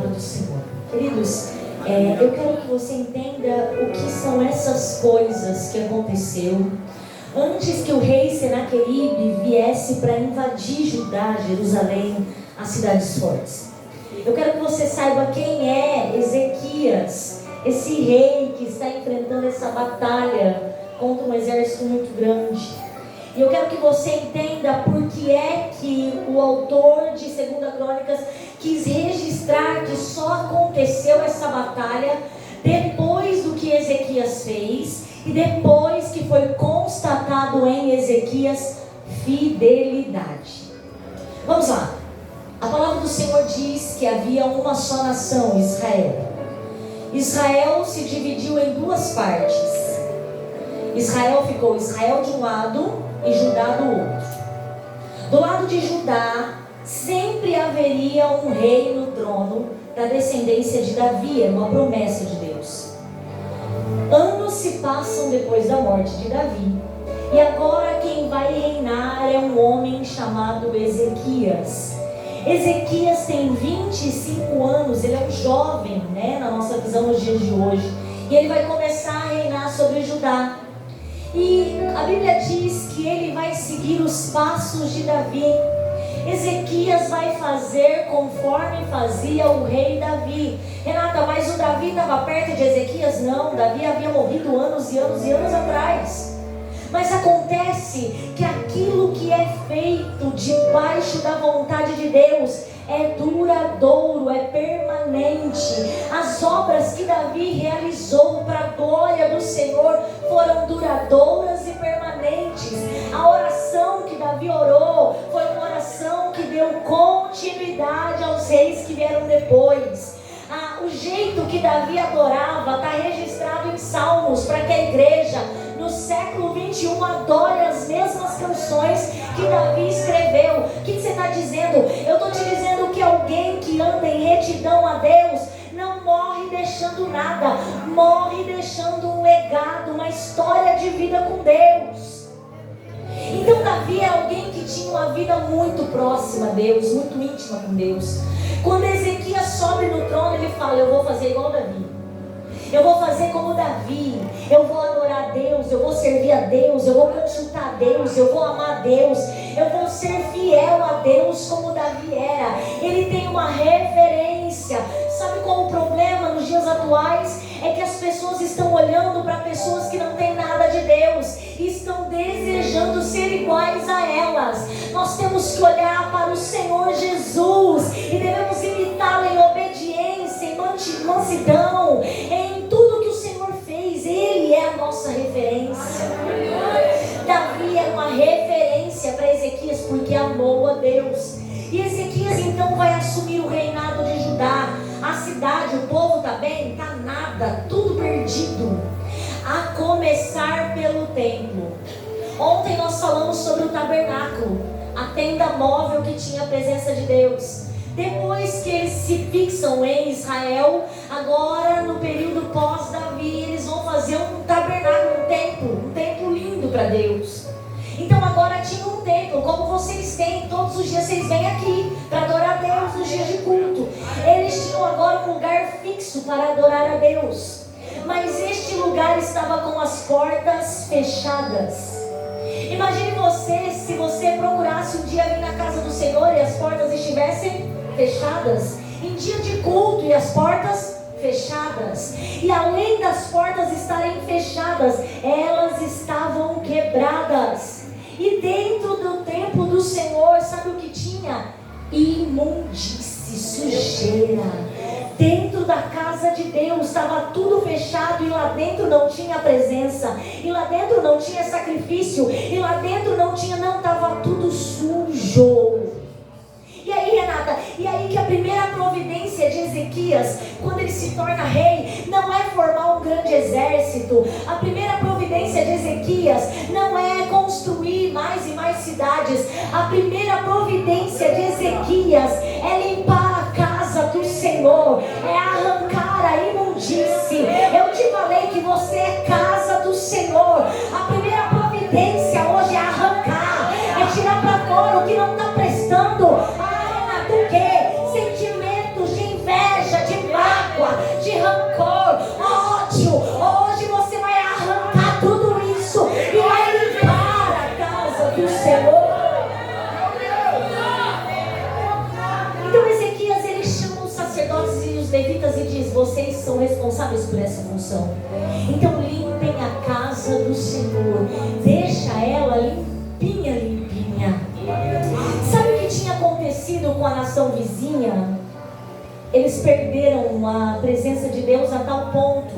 palavra do Senhor. Queridos, eu quero que você entenda o que são essas coisas que aconteceu antes que o rei Senaqueribe viesse para invadir Judá, Jerusalém, as cidades fortes. Eu quero que você saiba quem é Ezequias, esse rei que está enfrentando essa batalha contra um exército muito grande. E eu quero que você entenda por que é que o autor de 2 Crônicas quis registrar que só aconteceu essa batalha depois do que Ezequias fez e depois que foi constatado em Ezequias fidelidade. Vamos lá. A palavra do Senhor diz que havia uma só nação, Israel. Israel se dividiu em duas partes. Israel ficou Israel de um lado e Judá do outro. Do lado de Judá sempre haveria um rei no trono da descendência de Davi, era uma promessa de Deus. Anos se passam depois da morte de Davi, e agora quem vai reinar é um homem chamado Ezequias. Ezequias tem 25 anos, ele é um jovem, na nossa visão nos dias de hoje, e ele vai começar a reinar sobre Judá. E a Bíblia diz que ele vai seguir os passos de Davi. Ezequias vai fazer conforme fazia o rei Davi. Renata, mas o Davi estava perto de Ezequias? Não, Davi havia morrido anos e anos e anos atrás. Mas acontece que aquilo que é feito debaixo da vontade de Deus é duradouro, é permanente. As obras que Davi realizou para a glória do Senhor foram duradouras e permanentes. A oração que Davi orou foi uma oração que deu continuidade aos reis que vieram depois. O jeito que Davi adorava está registrado em Salmos, para que a igreja no século 21 adore as mesmas canções que Davi escreveu. O que você está dizendo? Eu estou te dizendo que alguém que anda em retidão a Deus não morre deixando nada, morre deixando um legado, uma história de vida com Deus. Então Davi é alguém que tinha uma vida muito próxima a Deus, muito íntima com Deus. Quando Ezequias sobe no trono, ele fala: eu vou fazer igual Davi, eu vou fazer como Davi, eu vou adorar a Deus, eu vou servir a Deus, eu vou consultar a Deus, eu vou amar a Deus, eu vou ser fiel a Deus como Davi era. Ele tem uma referência. Sabe qual o problema nos dias atuais? É que as pessoas estão olhando para pessoas que não têm nada de Deus e estão desejando ser iguais a elas. Nós temos que olhar para o Senhor Jesus e devemos imitá-lo em obediência, em mansidão, em tudo que o Senhor fez. Ele é a nossa referência. Davi era uma referência para Ezequias porque amou a Deus. E Ezequias então vai assumir o reinado de Judá. A cidade, o povo está bem? Está nada, tudo perdido. A começar pelo templo. Ontem nós falamos sobre o tabernáculo, a tenda móvel que tinha a presença de Deus. Depois que eles se fixam em Israel, agora no período pós-Davi, eles vão fazer um tabernáculo, um templo lindo para Deus. Então agora tinha um templo, como vocês têm, todos os dias vocês vêm aqui para adorar a Deus nos dias de culto. Eles tinham agora um lugar fixo para adorar a Deus, mas este lugar estava com as portas fechadas. Imagine você, se você procurasse um dia vir na casa do Senhor e as portas estivessem fechadas, em dia de culto e as portas fechadas, e além das portas estarem fechadas, elas estavam quebradas. E dentro do templo do Senhor, sabe o que tinha? Imundície, sujeira. Dentro da casa de Deus estava tudo fechado, e lá dentro não tinha presença, e lá dentro não tinha sacrifício, e lá dentro não estava tudo sujo. E aí, Renata, e aí que a primeira providência de Ezequias, quando ele se torna rei, não é formar um grande exército. A primeira providência de Ezequias não é construir mais e mais cidades. A primeira providência de Ezequias é limpar a casa do Senhor, é arrancar a imundície. Eu te falei que você é casa do Senhor. A primeira providência hoje é arrancar, é tirar para fora o que não está prestando. O quê? Sentimentos de inveja, levitas e diz: vocês são responsáveis por essa função. Então limpem a casa do Senhor, deixa ela limpinha, limpinha. Sabe o que tinha acontecido com a nação vizinha? Eles perderam a presença de Deus a tal ponto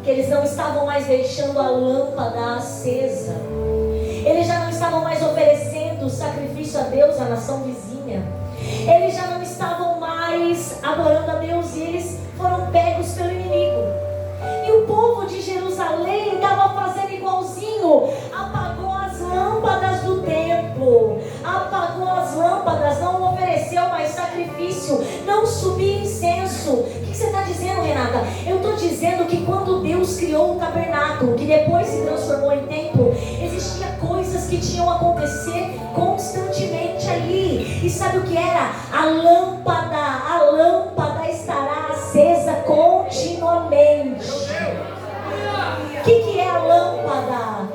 que eles não estavam mais deixando a lâmpada acesa. Eles já não estavam mais oferecendo sacrifício a Deus, a nação vizinha. Eles já não estavam mais adorando a Deus e eles foram pegos pelo inimigo. E o povo de Jerusalém estava fazendo igualzinho. Apagou as lâmpadas do templo, apagou as lâmpadas, não ofereceu mais sacrifício, não subia incenso. O que você está dizendo, Renata? Eu estou dizendo que quando Deus criou o tabernáculo, que depois se transformou em templo, existia coisas que tinham a acontecer constantemente ali. E sabe o que era? A lâmpada estará acesa continuamente. O que é a lâmpada?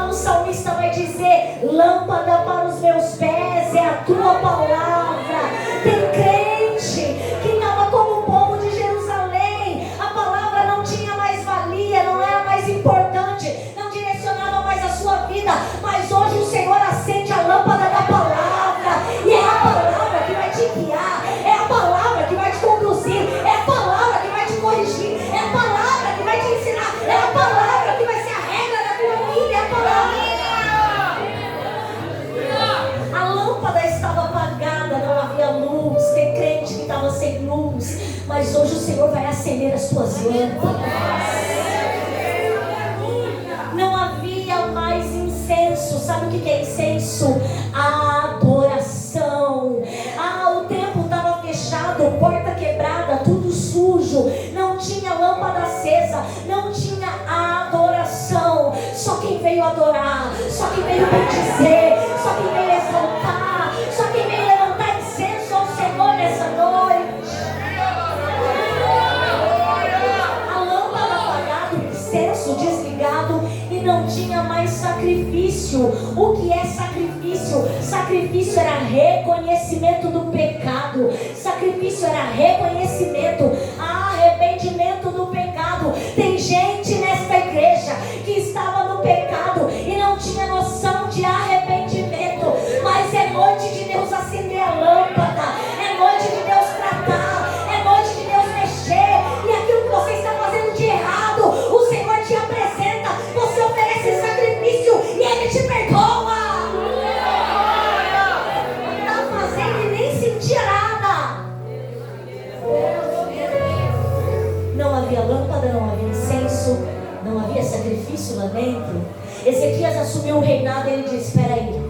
O salmista vai dizer: lâmpada para os meus pés é a tua palavra. Tem crente que estava como o povo de Jerusalém. A palavra não tinha mais valia, não era mais importante, não direcionava mais a sua vida. Mas hoje o Senhor acende a lâmpada da palavra, e é a palavra que vai te guiar, é a palavra que vai te conduzir, é a palavra que vai te corrigir, é a palavra que vai te ensinar, é a palavra que vai ser a regra da tua vida, é a palavra. A lâmpada estava apagada, não havia luz. Tem crente que estava sem luz, mas hoje o Senhor vai acender as tuas lâmpadas. Não havia mais incenso. Sabe o que é incenso? A adoração. O templo estava fechado, porta quebrada, tudo sujo, não tinha lâmpada acesa, não tinha a adoração. Só quem veio adorar, só quem veio bendizer, só quem veio exaltar, só quem veio levantar incenso ao Senhor nessa noite. A lâmpada apagada, o incenso desligado, e não tinha mais sacrifício. O que é sacrifício? Sacrifício era reconhecimento do pecado. Sacrifício era reconhecimento, arrependimento do pecado. Tem gente nesta igreja que estava no pecado e não tinha noção de arrependimento. Mas é noite de Deus acender a lâmpada, é noite de Deus tratar, é noite de Deus mexer. E aquilo que você está fazendo de errado, o Senhor te apresenta, você oferece sacrifício e Ele te perdoa. Está fazendo e nem sentia nada. Não havia lâmpada, não havia incenso, não havia sacrifício lá dentro. Ezequias assumiu o reinado e ele disse: espera aí, eu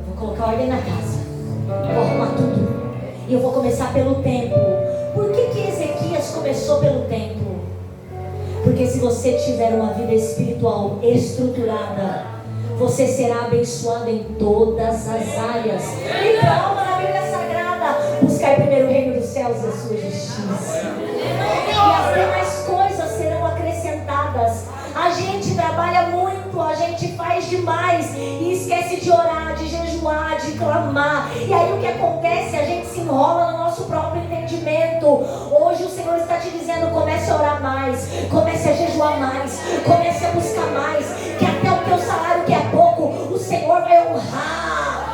vou colocar ordem na casa, eu vou arrumar tudo e eu vou começar pelo templo. Por que Ezequias começou pelo templo? Porque se você tiver uma vida espiritual estruturada, você será abençoado em todas as áreas. E calma na Bíblia Sagrada: buscar primeiro o reino dos céus e a sua justiça, e as demais coisas serão acrescentadas. A gente trabalha muito, a gente faz demais e esquece de orar, de jejuar, de clamar. E aí o que acontece? A gente se enrola no nosso próprio entendimento. Hoje o Senhor está te dizendo: comece a orar mais, comece a jejuar mais, comece a buscar mais, que até o teu salário, que é pouco, o Senhor vai honrar.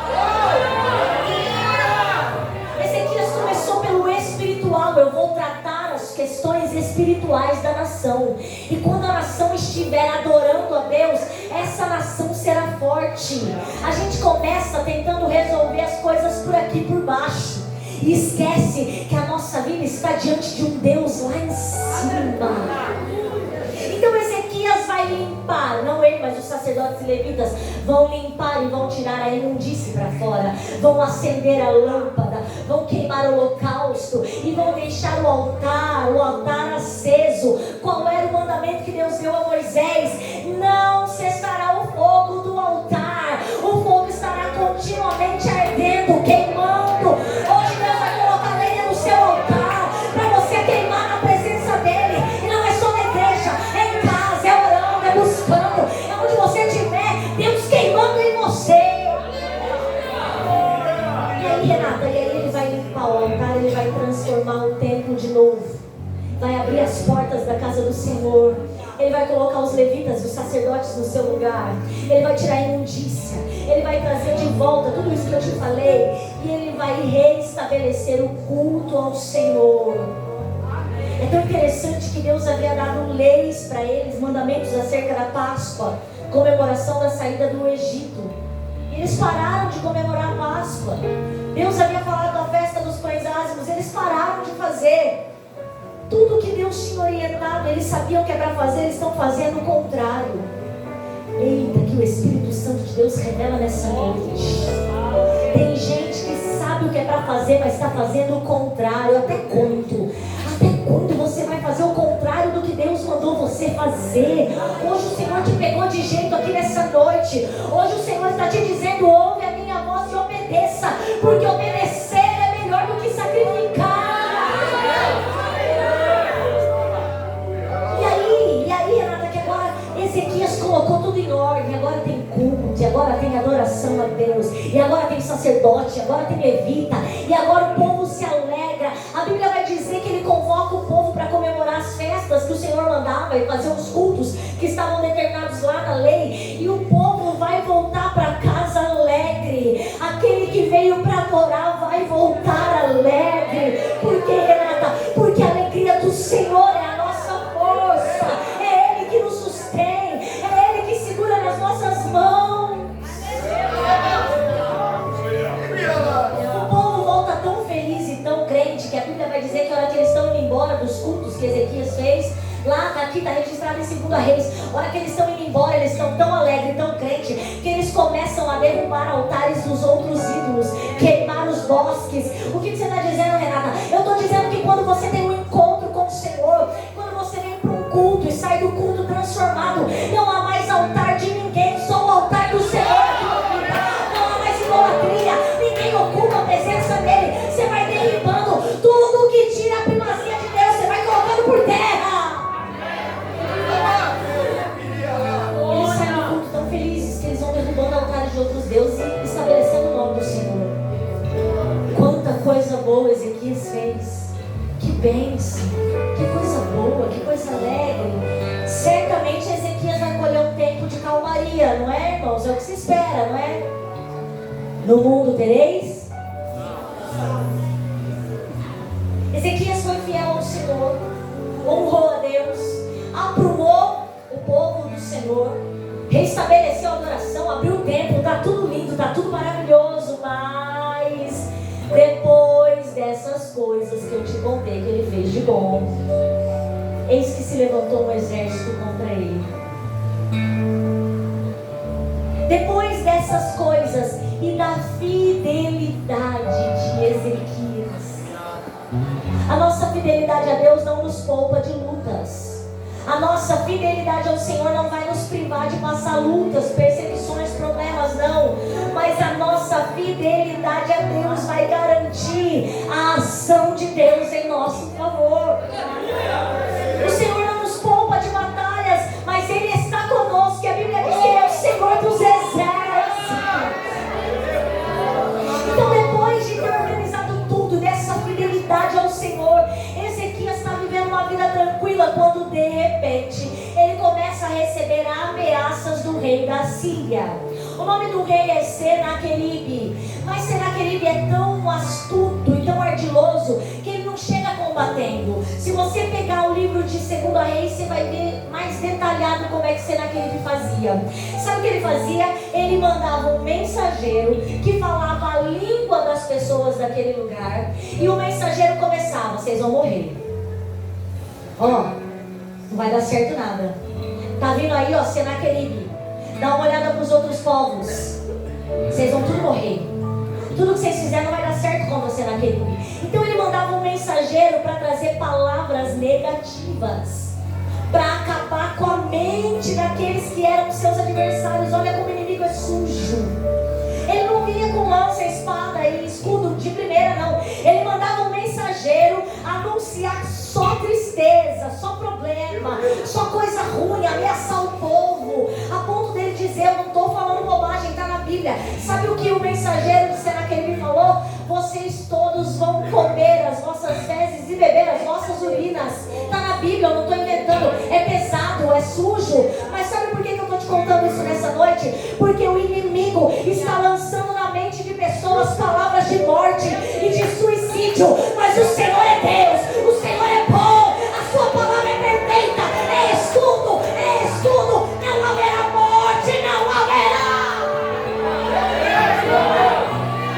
Ezequias começou pelo espiritual. Eu vou tratar as questões espirituais da nação, e quando a nação estiver adorando a Deus, essa nação será forte. A gente começa tentando resolver as coisas por aqui, por baixo, e esquece que a nossa vida está diante de um Deus lá em cima. Então Ezequias vai limpar, não ele, mas os sacerdotes e levitas vão limpar e vão tirar a imundície para fora, vão acender a lâmpada, vão queimar o holocausto e vão deixar o altar aceso. Qual era o mandamento que Deus deu a Moisés? Não cessará o fogo do altar, o fogo estará continuamente ardendo, queimando. Hoje Deus vai colocar lenha no seu altar para você queimar na presença dele. E não é só na igreja, é em casa, é orando, é buscando, é onde você estiver, Deus queimando em você. E aí, Renata, e aí ele vai limpar o altar, ele vai transformar o templo de novo. vai abrir as portas da casa do Senhor. Ele vai colocar os levitas e os sacerdotes no seu lugar. Ele vai tirar a imundícia. Ele vai trazer de volta tudo isso que eu te falei. E Ele vai reestabelecer o culto ao Senhor. É tão interessante que Deus havia dado leis para eles, mandamentos acerca da Páscoa, comemoração da saída do Egito. E eles pararam de comemorar a Páscoa. Deus havia falado da festa dos pães ázimos. Eles pararam de fazer. Tudo que Deus tinha orientado, eles sabiam que é para fazer, eles estão fazendo o contrário. Eita, que o Espírito Santo de Deus revela nessa noite. Tem gente que sabe o que é para fazer, mas está fazendo o contrário. Até quando? Até quando você vai fazer o contrário do que Deus mandou você fazer? Hoje o Senhor te pegou de jeito aqui nessa noite. Hoje o Senhor está te dizendo: ouve a minha voz e obedeça, porque obedecer é melhor do que sacrificar. E aí, Renata, que agora Ezequias colocou tudo em ordem. Agora tem culto, e agora tem adoração a Deus, e agora tem sacerdote, e agora tem levita, e agora o povo se alegra. A Bíblia vai dizer que ele convoca o povo para comemorar as festas que o Senhor mandava e fazer os cultos que estavam determinados lá na lei. E o povo vai voltar para casa alegre. Aquele que veio para adorar vai voltar alegre. Por quê, Renata? Porque a alegria do Senhor é a nossa força. É Ele que nos sustém. É Ele que segura nas nossas mãos. O povo volta tão feliz e tão crente que a Bíblia vai dizer que a hora que eles estão indo embora dos cultos que Ezequias fez, lá aqui está registrado em 2 Reis, a hora que eles estão indo embora, eles estão tão alegres, tão crentes, que eles começam a derrubar altares dos outros ídolos, queimar os bosques. O que você está dizendo, Renata? Eu estou dizendo que quando você tem um encontro com o Senhor, quando você vem para um culto e sai do culto transformado, não há mais altar de ninguém, só o altar do Senhor. Não há mais idolatria, ninguém ocupa a presença dele. Você vai derribando tudo que tira a primazia de Deus, você vai colocando por terra. Eles saem do culto tão felizes que eles vão derrubando altares de outros deuses e estabelecendo o nome do Senhor. Quanta coisa boa Ezequias fez. Que bênção, que coisa boa, que coisa alegre. Certamente Ezequias vai colher um tempo de calmaria, não é, irmãos? É o que se espera, não é? No mundo tereis. Ezequias foi fiel ao Senhor, honrou a Deus, aprumou o povo do Senhor, restabeleceu a adoração, abriu o templo, está tudo lindo, está tudo maravilhoso, mas depois dessas coisas que eu te contei que ele fez de bom, eis que se levantou um exército contra ele. Depois dessas coisas e da fidelidade de Ezequias, a nossa fidelidade a Deus não nos poupa de lutas. A nossa fidelidade ao Senhor não vai nos privar de passar lutas, perseguições, problemas, não. Mas a nossa fidelidade a Deus vai garantir a ação de Deus em nosso favor. O Senhor não nos poupa de batalhas, mas Ele está conosco. E a Bíblia diz que Ele é o Senhor dos exércitos. Então, depois de ter organizado tudo, dessa fidelidade ao Senhor, Ezequias está vivendo uma vida tranquila, quando de repente ele começa a receber ameaças do rei da Síria. O nome do rei é Senaqueribe, mas Senaqueribe é tão astuto e tão ardiloso que ele não chega combatendo. Se você pegar o livro de 2 Reis, você vai ver mais detalhado como é que Senaqueribe fazia. Sabe o que ele fazia? Ele mandava um mensageiro que falava a língua das pessoas daquele lugar, e o mensageiro começava: vocês vão morrer. Ó, não vai dar certo nada. Tá vindo aí, ó, Senaqueribe. Dá uma olhada para os outros povos. Vocês vão tudo morrer. Tudo que vocês fizerem não vai dar certo contra Senaqueribe. Então ele mandava um mensageiro para trazer palavras negativas, para acabar com a mente daqueles que eram seus adversários. Olha como o inimigo é sujo. Ele não vinha com lança, espada e escudo de primeira, não. Ele mandava um mensageiro anunciar só tristeza, só problema, só coisa ruim, ameaçar o povo, a ponto dele dizer: eu não estou falando bobagem, está na Bíblia. Sabe o que o mensageiro de Senaqueribe falou? Vocês todos vão comer as vossas fezes e beber as vossas urinas. Está na Bíblia, eu não estou inventando. É pesado, é sujo. Mas sabe por que eu estou te contando isso nessa noite? Porque o inimigo está lançando na mente de pessoas palavras de morte e de suicídio. Mas o Senhor é Deus, o Senhor é bom, a sua palavra é perfeita, é escudo, não haverá morte, não haverá.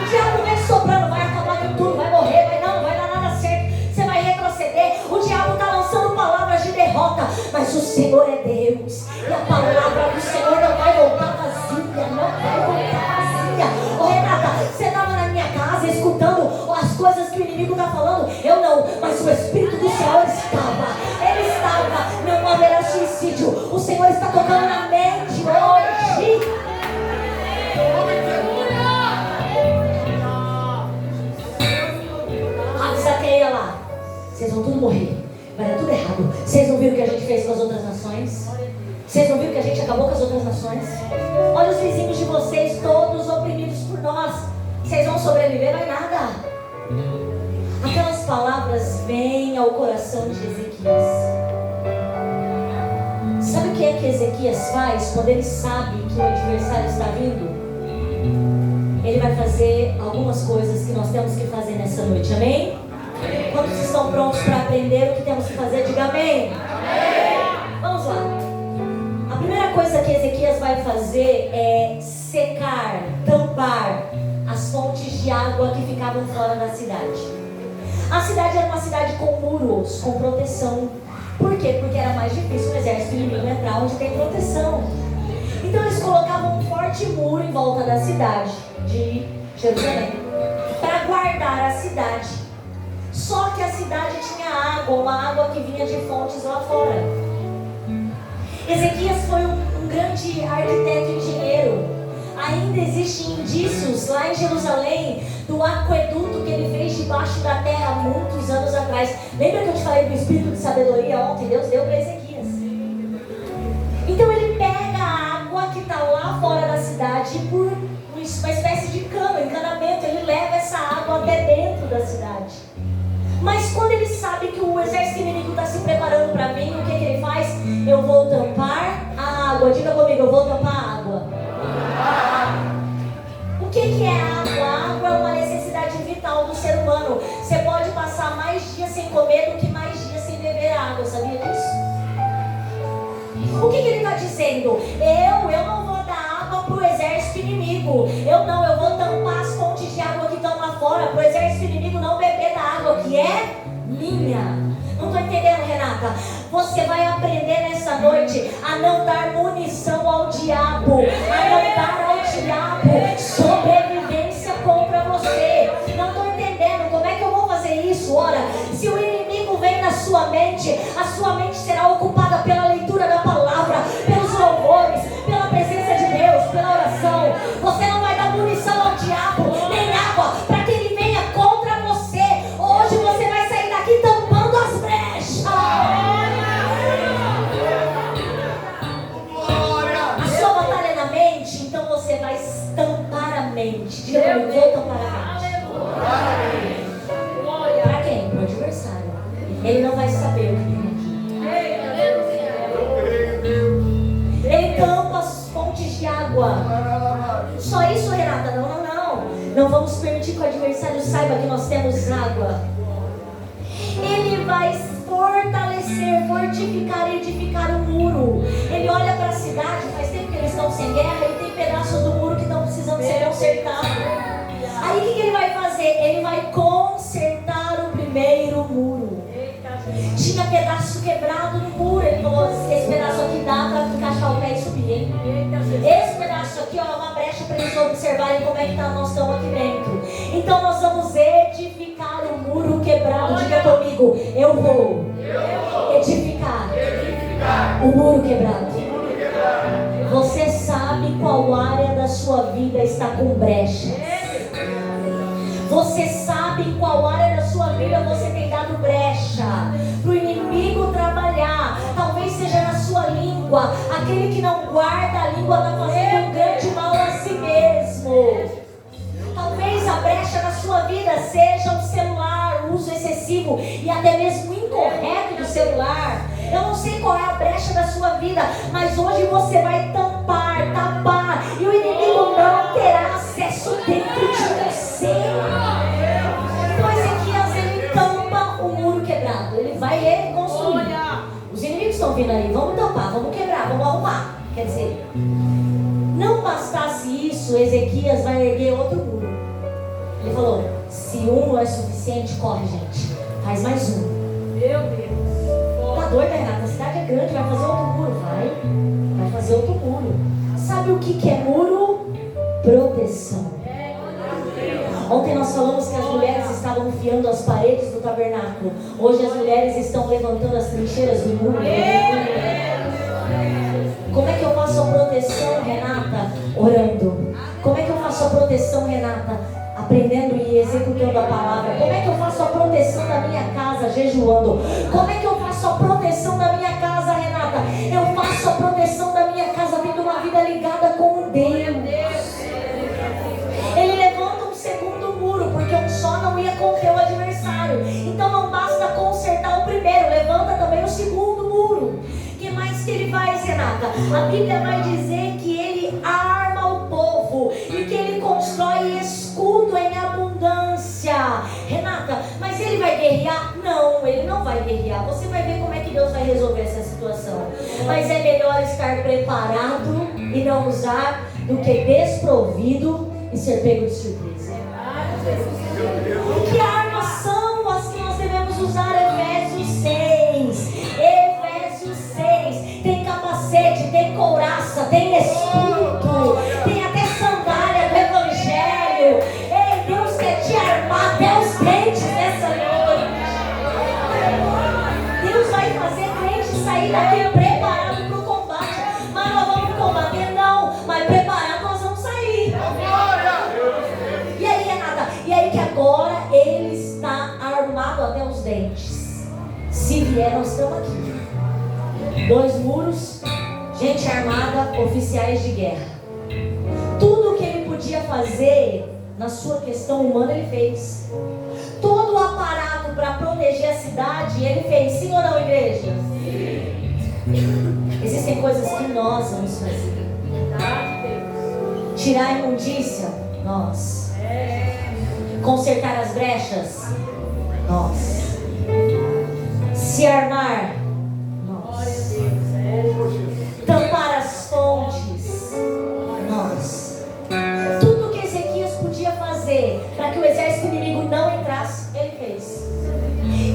O diabo vem soprando, vai acabar com tudo, vai morrer, não vai dar nada certo, você vai retroceder. O diabo está lançando palavras de derrota, mas o Senhor é Deus, e a palavra do Senhor não vai voltar vazia, não vai voltar vazia. Ô Renata, você estava na minha casa escutando as coisas que o inimigo está falando? Eu não, mas o Espírito do Senhor ele estava, não haverá suicídio. O Senhor está tocando na mente hoje. A desateia lá, vocês vão tudo morrer, vai dar tudo errado. Vocês não viram o que a gente fez com as outras nações? Vocês não viram que a gente acabou com as outras nações? Olha os vizinhos de vocês, todos oprimidos por nós. Vocês vão sobreviver, vai nada. Aquelas palavras vêm ao coração de Ezequias. Sabe o que é que Ezequias faz quando ele sabe que o adversário está vindo? Ele vai fazer algumas coisas que nós temos que fazer nessa noite, amém? Quantos estão prontos para aprender o que temos que fazer? Diga amém. Vamos lá. A primeira coisa que Ezequias vai fazer é secar, tampar as fontes de água que ficavam fora da cidade. A cidade era uma cidade com muros, com proteção. Por quê? Porque era mais difícil o exército inimigo entrar onde tem proteção. Então eles colocavam um forte muro em volta da cidade de Jerusalém para guardar a cidade. Só que a cidade tinha água, uma água que vinha de fontes lá fora. Ezequias foi um grande arquiteto e engenheiro. Ainda existem indícios lá em Jerusalém do aqueduto que ele fez debaixo da terra há muitos anos atrás. Lembra que eu te falei do espírito de sabedoria ontem? Deus deu para Ezequias. Então ele pega a água que está lá fora da cidade por uma espécie de cano, encanamento. Ele leva essa água até dentro da cidade. Mas quando ele sabe que o exército inimigo está se preparando para vir, o que ele faz? Eu vou tampar a água. Diga comigo, eu vou tampar a água. O que é água? A água é uma necessidade vital do ser humano. Você pode passar mais dias sem comer do que mais dias sem beber água, sabia disso? O que ele está dizendo? Eu não vou dar água para o exército inimigo. Eu vou tampar as fontes de água que estão lá fora, para o exército inimigo não beber da água que é minha. Não estou entendendo, Renata. Você vai aprender nessa noite a não dar munição ao diabo, a não dar ao diabo sobrevivência contra você. Não estou entendendo. Como é que eu vou fazer isso? Ora, se o inimigo vem na sua mente, a sua mente será ocupada pela leitura da palavra, pelos louvores, pela presença de Deus, pela oração. Você não vai dar munição ao diabo, nem água, para que ele venha contra você. Hoje você vai sair daqui tampando as brechas. A sua batalha é na mente, então você vai tampar a mente. Diga comigo, vou tampar a mente. Para quem? Para o adversário. Ele não vai saber o que tem aqui. Ele tampa as fontes de água. Só isso, Renata? Não. Não vamos permitir que o adversário saiba que nós temos água. Ele vai fortalecer, fortificar, edificar o muro. Ele olha para a cidade, faz tempo que eles estão sem guerra, e tem pedaços do muro que estão precisando ser consertados. Aí o que ele vai fazer? Ele vai consertar o primeiro muro. Tinha pedaço quebrado no muro. Ele falou, esse pedaço aqui dá para encaixar o pé e subir, hein? Esse pedaço aqui, ó, é uma brecha para eles observarem como é que nós estamos aqui dentro. Então nós vamos edificar o muro quebrado. Diga comigo, eu vou edificar o muro quebrado. Você sabe qual área da sua vida está com brechas. Você sabe em qual área da sua vida você tem dado brecha para o inimigo trabalhar. Talvez seja na sua língua. Aquele que não guarda a língua está fazendo um grande mal a si mesmo. Talvez a brecha na sua vida seja o celular, o uso excessivo e até mesmo incorreto do seu lar. Eu não sei qual é a brecha da sua vida, mas hoje você vai tapar, e o inimigo não terá acesso dentro de você. Então Ezequias, ele tampa o muro quebrado, ele vai reconstruir. Os inimigos estão vindo aí, vamos tampar, vamos quebrar, vamos arrumar. Quer dizer, não bastasse isso, Ezequias vai erguer outro muro. Ele falou, se um não é suficiente, corre, gente, faz mais um. Meu Deus. Tá doida, Renata? A cidade é grande, vai fazer outro muro. Vai fazer outro muro. Sabe o que é muro? Proteção. Ontem nós falamos que as mulheres estavam fiando as paredes do tabernáculo. Hoje as mulheres estão levantando as trincheiras do muro. Como é que eu faço a proteção, Renata? Orando. Como é que eu faço a proteção, Renata? Aprendendo e executando a palavra. Como é que eu faço a proteção da minha casa? Jejuando. Como é que eu faço a proteção da minha casa, Renata? Eu faço a proteção da minha casa tendo uma vida ligada com Deus. Ele levanta um segundo muro, porque um só não ia conter o adversário. Então não basta consertar o primeiro, levanta também o segundo muro. O que mais que ele faz, Renata? A Bíblia vai dizer que ele arma o povo e que ele constrói escudo em abundância. Renata, mas ele vai guerrear? Não, ele não vai guerrear. Você vai ver como é que Deus vai resolver essa situação. Mas é melhor estar preparado e não usar do que desprovido e ser pego de surpresa. Que armas são as que nós devemos usar? Efésios 6. Efésios 6. Tem capacete, tem couraça, tem escudo, tem até sandália do Evangelho. Ei, Deus quer te armar até os dentes nessa noite. Deus vai fazer crente sair daqui preparado para o combate. Mas nós vamos combater? Não, mas preparado nós vamos sair. E aí, Renata? E aí que agora ele está armado até os dentes. Se vier, nós estamos aqui. 2 muros, gente armada, oficiais de guerra. Tudo o que ele podia fazer na sua questão humana, ele fez. Todo o aparato para proteger a cidade, ele fez. Sim ou não, igreja? Sim. Existem coisas que nós vamos fazer. Tirar a imundícia, nós. Consertar as brechas, nós. Se armar, nós. Tampar as fontes, nós. Tudo que Ezequias podia fazer para que o exército inimigo não entrasse, ele fez.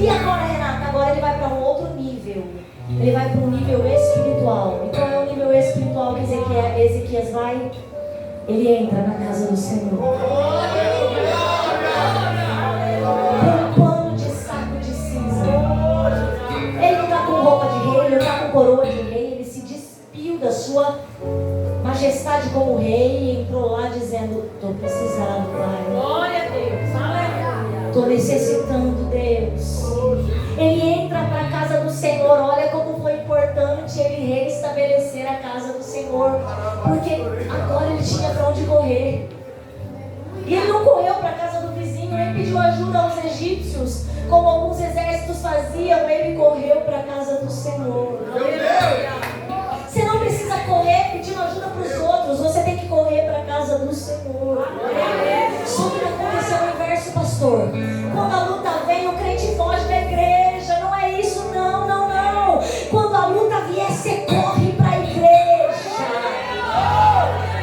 E agora, Renata, agora ele vai para um outro nível. Ele vai para um nível espiritual. E qual é o nível espiritual que Ezequias vai? Ele entra na casa do Senhor. Com um pano de saco de cinza. Ele não está com roupa de rei, ele não está com coroa de rei. Ele se despiu da sua majestade como rei e entrou lá dizendo: estou precisando, Pai. Glória a Deus. Aleluia. Estou necessitando, Deus. Ele entra para a casa do Senhor. Olha como foi importante ele reestabelecer a casa do Senhor, porque agora ele tinha para onde correr. E ele não correu para a casa do vizinho, nem pediu ajuda aos egípcios, como alguns exércitos faziam. Ele correu para a casa do Senhor. Você não precisa correr pedindo ajuda para os outros, você tem que correr para a casa do Senhor. Só que aconteceu o inverso, pastor. Quando a luta vem, o crente foge da igreja. Não é isso, não. Quando a luta vier, você corre para a igreja.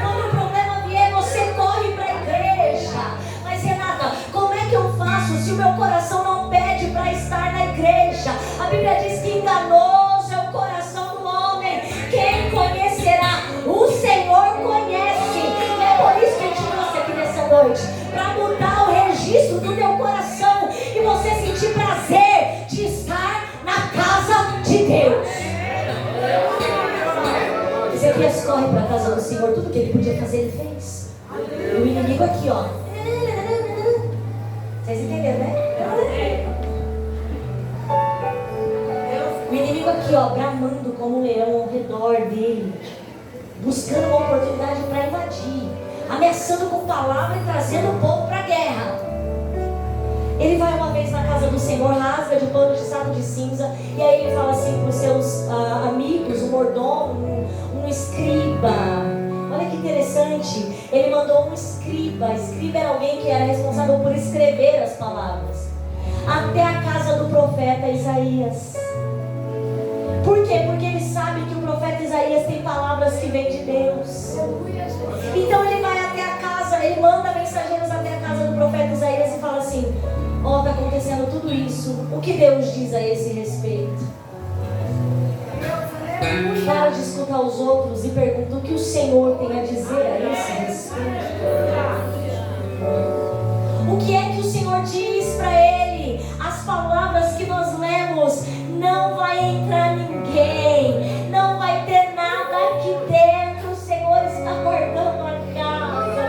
Quando o problema vier, você corre para a igreja. Mas, Renata, como é que eu faço se o meu coração não pede para estar na igreja? A Bíblia diz que enganoso é o coração do homem. Quem conhecerá? O Senhor conhece. E é por isso que eu te trouxe aqui nessa noite, para mudar o registro do teu coração e você sentir prazer de estar na casa de Deus. Ezequias corre para a casa do Senhor. Tudo que ele podia fazer, ele fez. E o inimigo aqui, ó. Vocês entenderam, né? O inimigo aqui, ó, bramando como um leão ao redor dele, buscando uma oportunidade para invadir, ameaçando com palavra e trazendo o povo para a guerra. Ele vai uma vez na casa do Senhor, rasga de pano de saco de cinza, e aí ele fala assim para os seus amigos, um mordomo, um escriba. Olha que interessante, ele mandou um escriba. Escriba era alguém que era responsável por escrever as palavras, até a casa do profeta Isaías. Por quê? Porque ele sabe que o profeta Isaías tem palavras que vêm de Deus. Então ele vai até a casa, ele manda mensageiros até a casa do profeta Isaías e fala assim: ó, está acontecendo tudo isso, o que Deus diz a esse respeito? Para de escutar os outros e pergunta o que o Senhor tem a dizer a esse respeito. O que é que o Senhor diz para ele? As palavras que nós lemos: não vai entrar ninguém, não vai ter nada aqui dentro, o Senhor está guardando a casa.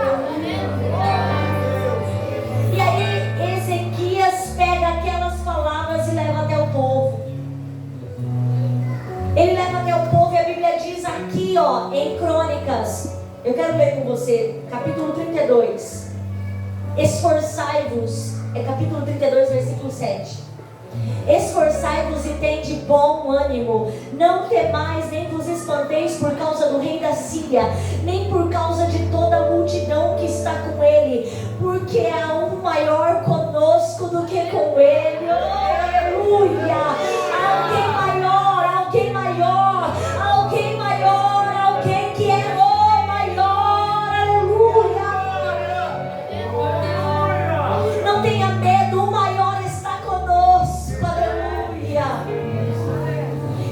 E aí Ezequias pega aquelas palavras e leva até o povo. Ele leva até o povo, e a Bíblia diz aqui, ó, em Crônicas, eu quero ler com você, capítulo 32. Esforçai-vos, é capítulo 32, versículo 7. Esforçai-vos e tende bom ânimo, não temais nem vos espanteis por causa do rei da Síria, nem por causa de toda a multidão que está com ele, porque há um maior conosco do que com ele. Aleluia! Alguém maior, alguém maior, alguém maior, alguém que é o maior. Aleluia! Não tenha medo, o maior está conosco. Aleluia!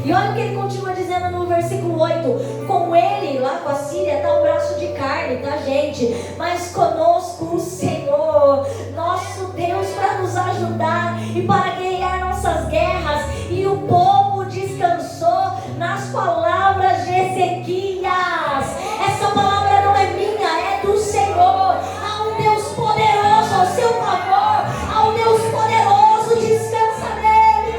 E olha o que ele continua dizendo no versículo 8: com ele, lá com a Síria, está um braço de carne, tá, gente? Mas conosco o Senhor, nosso Deus, para nos ajudar e para guerrear nossas guerras. E o povo descansou nas palavras de Ezequias. Essa palavra não é minha, é do Senhor. Há um Deus poderoso ao seu favor, há um Deus poderoso, descansa nele.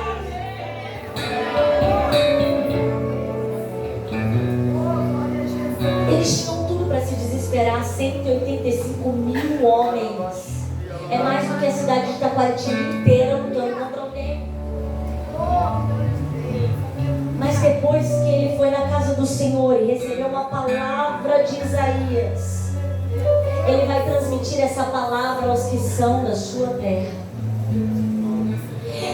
Eles tinham tudo para se desesperar. 185 mil homens. É mais do que a cidade de Taquaritinga inteira lutando contra alguém. Mas depois que ele foi na casa do Senhor e recebeu uma palavra de Isaías, ele vai transmitir essa palavra aos que são da sua terra.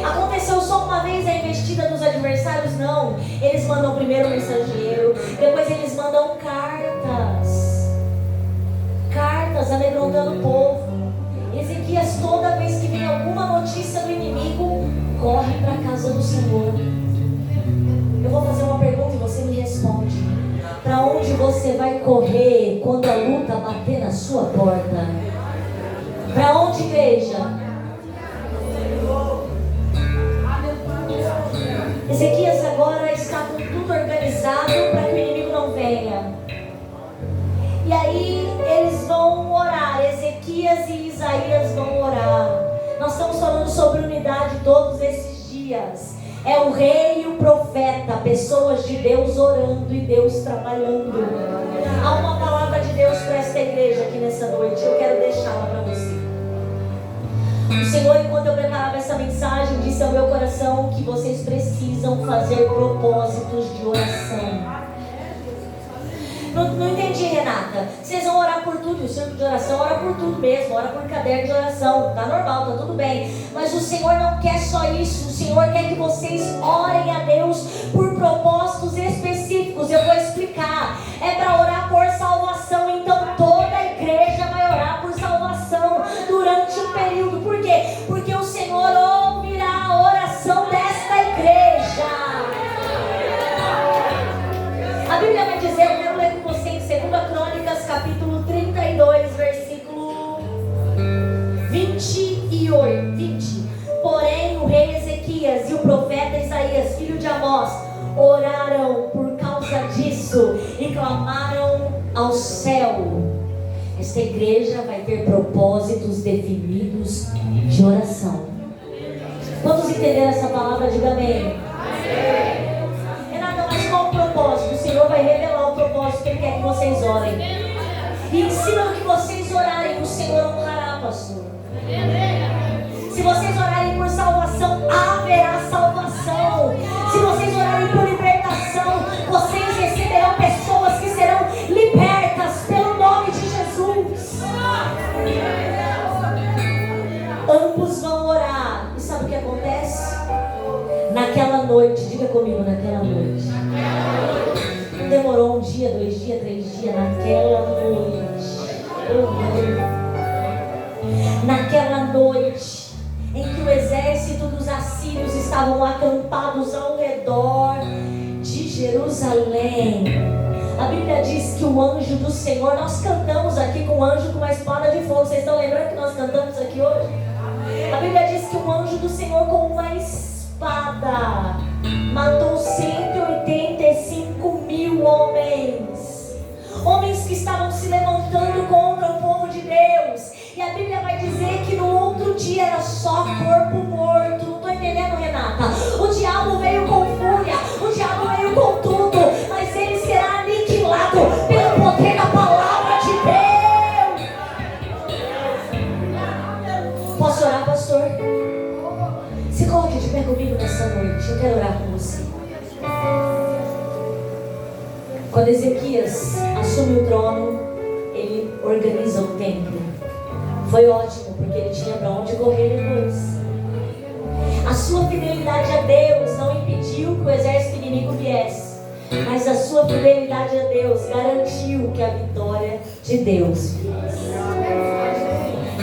Aconteceu só uma vez a investida dos adversários? Não. Eles mandam primeiro um mensageiro, depois eles mandam cartas amedrontando o povo. Ezequias, toda vez que vem alguma notícia do inimigo, corre para a casa do Senhor. Eu vou fazer uma pergunta e você me responde: para onde você vai correr quando a luta bater na sua porta? Para onde, igreja? Ezequias agora está com tudo organizado para que o inimigo não venha. E aí eles vão orar. Ezequias e Isaías vão orar. Nós estamos falando sobre unidade todos esses dias. É o rei e o profeta, pessoas de Deus orando e Deus trabalhando. Há uma palavra de Deus para esta igreja aqui nessa noite. Eu quero deixá-la para você. O Senhor, enquanto eu preparava essa mensagem, disse ao meu coração que vocês precisam fazer propósitos de oração. Não entendi, Renata. Vocês vão orar por tudo, o círculo de oração ora por tudo mesmo, ora por caderno de oração, tá normal, tá tudo bem. Mas o Senhor não quer só isso. O Senhor quer que vocês orem a Deus por propósitos específicos. Eu vou explicar. É para orar por salvação. Então toda a igreja vai orar por salvação durante um período. Por quê? Porque o Senhor ouvirá a oração desta igreja. A Bíblia vai dizer, eu quero ler com você em 2 Crônicas, capítulo 32, versículo 20. Porém, o rei Ezequias e o profeta Isaías, filho de Amós, oraram por causa disso e clamaram ao céu. Esta igreja vai ter propósitos definidos de oração. Quantos entenderam essa palavra? Diga amém. Renata, mas qual o propósito? O Senhor vai revelar o propósito que Ele quer que vocês orem. E ensina que vocês orarem, o Senhor honrará, pastor. Se Se vocês orarem por salvação, haverá salvação. Se vocês orarem por libertação, vocês receberão pessoas que serão libertas pelo nome de Jesus. Ambos vão orar. E sabe o que acontece? Naquela noite, diga comigo, naquela noite. Não demorou 1 dia, 2 dias, 3 dias. Naquela noite. Naquela noite em que o exército dos assírios estavam acampados ao redor de Jerusalém, a Bíblia diz que o anjo do Senhor, nós cantamos aqui com o anjo com uma espada de fogo. Vocês estão lembrando que nós cantamos aqui hoje? A Bíblia diz que o anjo do Senhor com uma espada matou 185.000 homens. Homens que estavam se levantando contra o povo de Deus. E a Bíblia vai dizer que no outro dia era só corpo morto. Não estou entendendo, Renata? O diabo veio com fúria, o diabo veio com tudo, mas ele será aniquilado pelo poder da palavra de Deus. Posso orar, pastor? Se coloque de pé comigo nessa noite. Eu quero orar com você. Quando Ezequias assume o trono, ele organiza o templo. Foi ótimo, porque ele tinha para onde correr depois. A sua fidelidade a Deus não impediu que o exército inimigo viesse, mas a sua fidelidade a Deus garantiu que a vitória de Deus viesse.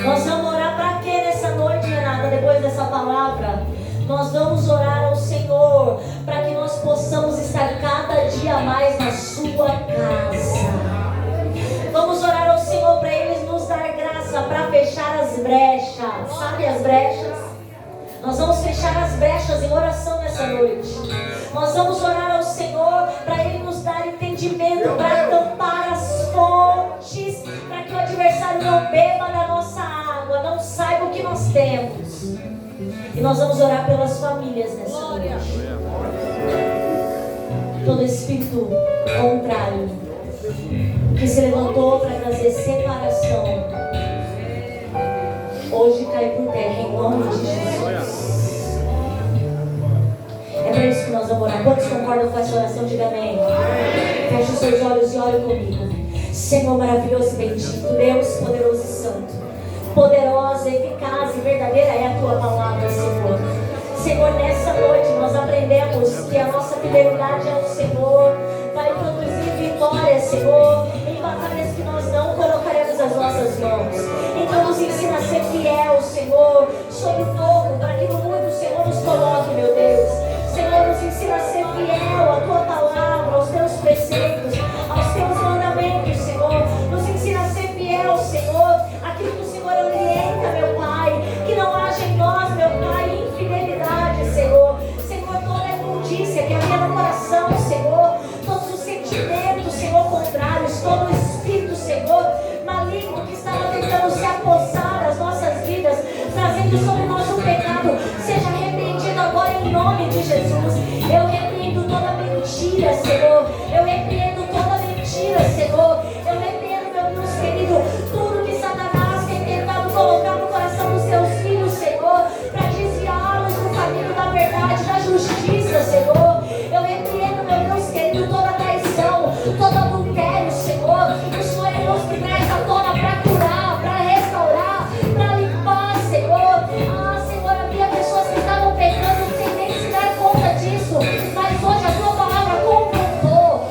Nós vamos orar para quê nessa noite, Renata, depois dessa palavra? Nós vamos orar ao Senhor para que nós possamos estar cada dia mais na sua casa. Vamos orar ao Senhor para Ele nos dar graça para fechar as brechas. Sabe as brechas? Nós vamos fechar as brechas em oração nessa noite. Nós vamos orar ao Senhor para Ele nos dar entendimento, para tampar as fontes, para que o adversário não beba da nossa água, não saiba o que nós temos. E nós vamos orar pelas famílias nessa noite. Todo espírito contrário que se levantou para trazer separação, hoje cai por terra em nome de Jesus. É para isso que nós vamos orar. Quantos concordam com essa oração? Diga amém. Feche os seus olhos e ore comigo. Senhor maravilhoso e bendito, Deus poderoso e santo, poderosa, eficaz e verdadeira é a tua palavra, Senhor. Senhor, nessa noite nós aprendemos que a nossa fidelidade ao Senhor vai produzir vitória, Senhor, em batalhas que nós não colocaremos as nossas mãos. Então nos ensina a ser fiel, Senhor, sob fogo, para que no mundo o Senhor nos coloque, meu Deus. Senhor, nos ensina a ser fiel à tua palavra, aos teus preceitos, aos teus mandamentos, Senhor. Nos ensina a ser fiel, Senhor, aquilo que o Senhor orienta, meu Pai, que não haja em nós, meu Pai, infidelidade, Senhor. Senhor, toda a imundícia que havia no coração, Senhor, todos os sentimentos, Senhor, contrários, todo o espírito, Senhor, maligno que estava tentando se apossar das nossas vidas, trazendo sobre nós o pecado, seja repreendido agora em nome de Jesus. Eu repreendo toda mentira, Senhor. Eu repreendo toda mentira, Senhor. Eu repreendo, meu Deus querido, tudo que Satanás tem tentado colocar no coração dos seus filhos, Senhor, para desviá-los do caminho da verdade, da justiça, Senhor. Eu repreendo, meu Deus querido, toda traição, todo adultério, Senhor. O Senhor é Deus que traz à tona para curar, para restaurar, para limpar, Senhor. Ah, Senhor, havia pessoas que estavam pecando sem nem se dar conta disso, mas hoje a tua palavra confrontou.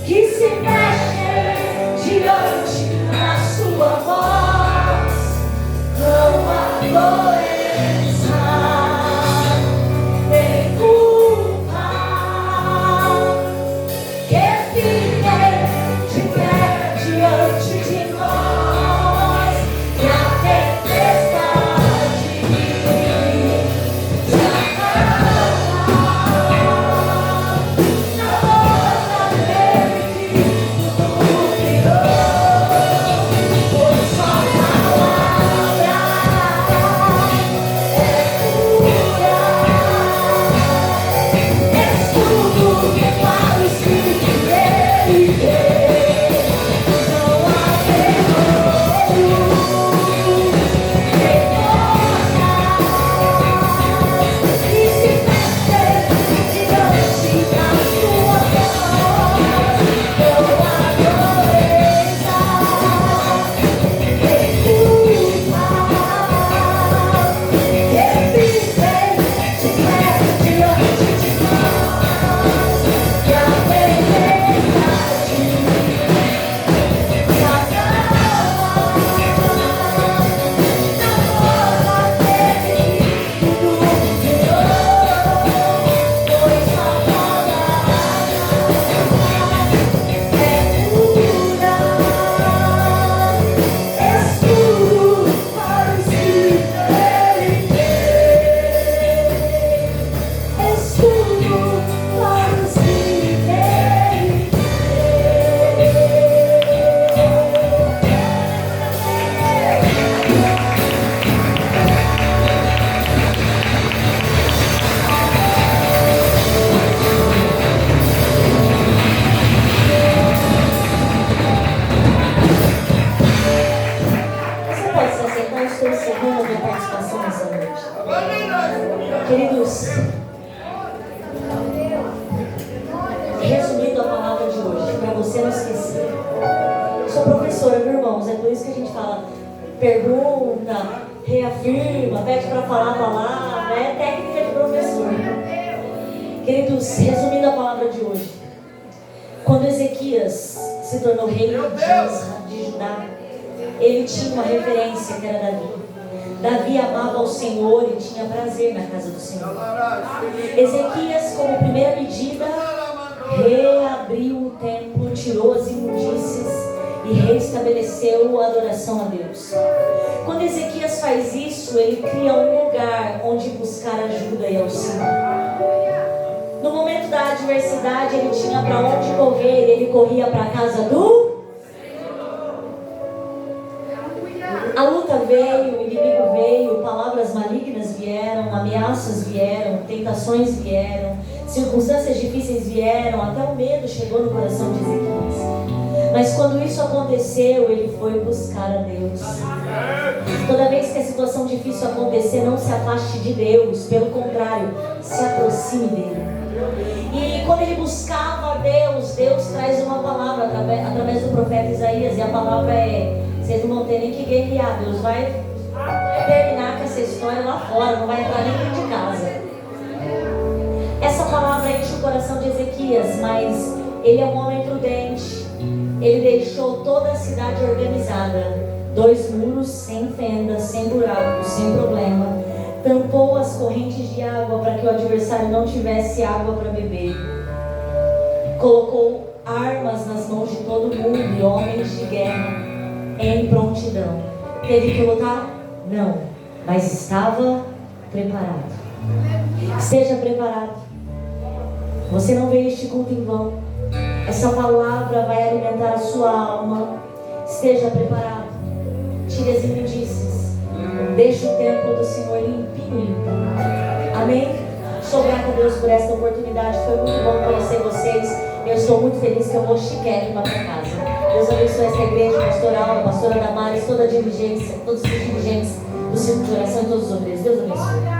que se mexem diante da sua voz, com adoração, tem culpa, que fiquem de pé diante de nós, e a tempestade se acalma. Queridos, resumindo a palavra de hoje, para você não esquecer. Eu sou professora, meus irmãos, é por isso que a gente fala, pergunta, reafirma, pede para falar a palavra, é técnica de professor. Queridos, resumindo a palavra de hoje, quando Ezequias se tornou rei de Judá, ele tinha uma referência que era Davi. Davi amava ao Senhor e tinha prazer na casa do Senhor. Ezequias, como primeira medida, reabriu o templo, tirou as imundícies e restabeleceu a adoração a Deus. Quando Ezequias faz isso, ele cria um lugar onde buscar ajuda e auxílio. No momento da adversidade, ele tinha para onde correr, ele corria para a casa do A luta veio, o inimigo veio, palavras malignas vieram, ameaças vieram, tentações vieram, circunstâncias difíceis vieram, até o medo chegou no coração de Ezequias. Mas quando isso aconteceu, ele foi buscar a Deus. Toda vez que a situação difícil acontecer, não se afaste de Deus, pelo contrário, se aproxime dele. E quando ele buscava a Deus, Deus traz uma palavra através do profeta Isaías, e a palavra é: vocês não vão ter nem que guerrear, Deus vai terminar com essa história lá fora, não vai entrar nem dentro de casa. Essa palavra enche o coração de Ezequias, mas ele é um homem prudente. Ele deixou toda a cidade organizada, 2 muros sem fendas, sem buracos, sem problema. Tampou as correntes de água para que o adversário não tivesse água para beber. Colocou armas nas mãos de todo mundo e homens de guerra em prontidão. Teve que lutar? Não, mas estava preparado. Esteja preparado. Você não veio este culto em vão. Essa palavra vai alimentar a sua alma. Esteja preparado. Tire as imundícies. Deixe o templo do Senhor limpinho e limpo. Amém? Sou grata a Deus por esta oportunidade. Foi muito bom conhecer vocês. Eu estou muito feliz que eu vou chiquete para minha casa. Deus abençoe essa igreja, pastoral, a pastora Damares, toda a dirigência, todos os dirigentes do Círculo de Oração e todos os obreiros. Deus abençoe.